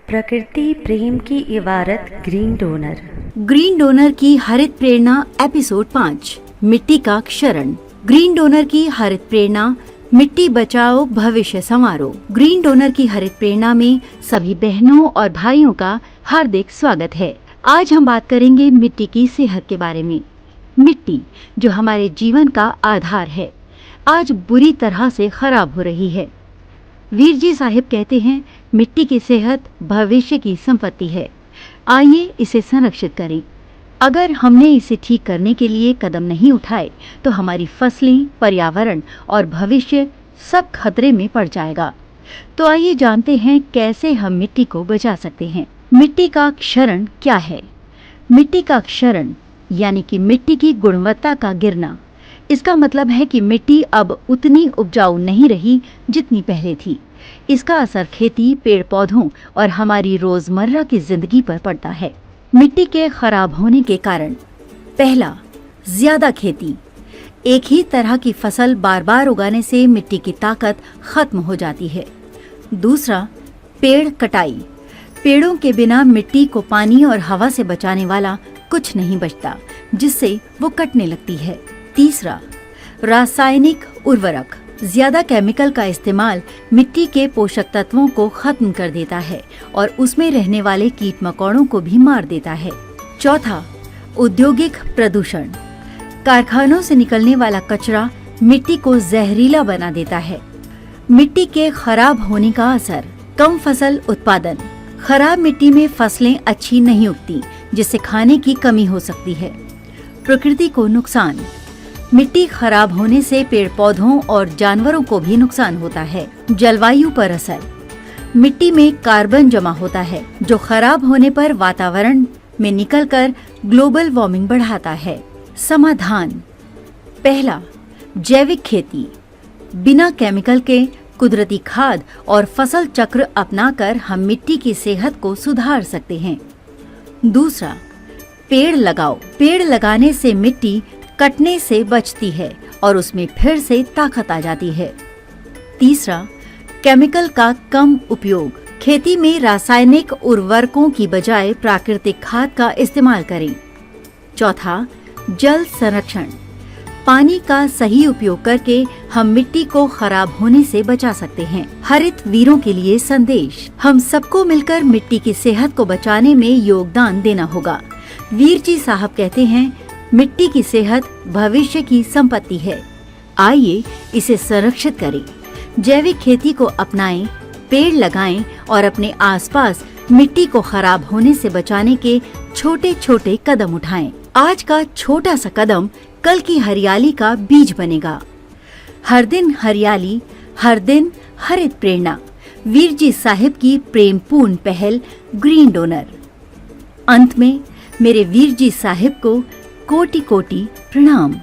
प्रकृति प्रेम की इबारत ग्रीन डोनर। ग्रीन डोनर की हरित प्रेरणा एपिसोड 5 मिट्टी का क्षरण। ग्रीन डोनर की हरित प्रेरणा मिट्टी बचाओ भविष्य संवारो। ग्रीन डोनर की हरित प्रेरणा में सभी बहनों और भाइयों का हार्दिक स्वागत है। आज हम बात करेंगे मिट्टी की सेहत के बारे में। मिट्टी जो हमारे जीवन का आधार है, आज बुरी तरह से खराब हो रही है। वीर जी साहिब कहते हैं, मिट्टी की सेहत भविष्य की संपत्ति है, आइए इसे संरक्षित करें। अगर हमने इसे ठीक करने के लिए कदम नहीं उठाए तो हमारी फसलें, पर्यावरण और भविष्य सब खतरे में पड़ जाएगा। तो आइए जानते हैं कैसे हम मिट्टी को बचा सकते हैं। मिट्टी का क्षरण क्या है? मिट्टी का क्षरण यानी कि मिट्टी की गुणवत्ता का गिरना। इसका मतलब है कि मिट्टी अब उतनी उपजाऊ नहीं रही जितनी पहले थी। इसका असर खेती, पेड़ पौधों और हमारी रोजमर्रा की जिंदगी पर पड़ता है। मिट्टी के खराब होने के कारण, पहला, ज्यादा खेती। एक ही तरह की फसल बार बार उगाने से मिट्टी की ताकत खत्म हो जाती है। दूसरा, पेड़ कटाई। पेड़ों के बिना मिट्टी को पानी और हवा से बचाने वाला कुछ नहीं बचता, जिससे वो कटने लगती है। तीसरा, रासायनिक उर्वरक। ज्यादा केमिकल का इस्तेमाल मिट्टी के पोषक तत्वों को खत्म कर देता है और उसमें रहने वाले कीट मकोड़ों को भी मार देता है। चौथा, औद्योगिक प्रदूषण। कारखानों से निकलने वाला कचरा मिट्टी को जहरीला बना देता है। मिट्टी के खराब होने का असर, कम फसल उत्पादन। खराब मिट्टी में फसलें अच्छी नहीं उगती, जिससे खाने की कमी हो सकती है। प्रकृति को नुकसान। मिट्टी खराब होने से पेड़ पौधों और जानवरों को भी नुकसान होता है। जलवायु पर असर। मिट्टी में कार्बन जमा होता है, जो खराब होने पर वातावरण में निकलकर ग्लोबल वार्मिंग बढ़ाता है। समाधान, पहला, जैविक खेती। बिना केमिकल के कुदरती खाद और फसल चक्र अपनाकर हम मिट्टी की सेहत को सुधार सकते हैं। दूसरा, पेड़ लगाओ। पेड़ लगाने से मिट्टी कटने से बचती है और उसमें फिर से ताकत आ जाती है। तीसरा, केमिकल का कम उपयोग। खेती में रासायनिक उर्वरकों की बजाय प्राकृतिक खाद का इस्तेमाल करें। चौथा, जल संरक्षण। पानी का सही उपयोग करके हम मिट्टी को खराब होने से बचा सकते हैं। हरित वीरों के लिए संदेश, हम सबको मिलकर मिट्टी की सेहत को बचाने में योगदान देना होगा। वीर जी साहब कहते हैं, मिट्टी की सेहत भविष्य की संपत्ति है, आइए इसे संरक्षित करें। जैविक खेती को अपनाएं, पेड़ लगाएं और अपने आसपास मिट्टी को खराब होने से बचाने के छोटे छोटे कदम उठाएं। आज का छोटा सा कदम कल की हरियाली का बीज बनेगा। हर दिन हरियाली, हर दिन हरित प्रेरणा। वीर जी साहिब की प्रेमपूर्ण पहल ग्रीन डोनर। अंत में मेरे वीर जी साहिब को कोटि कोटि प्रणाम।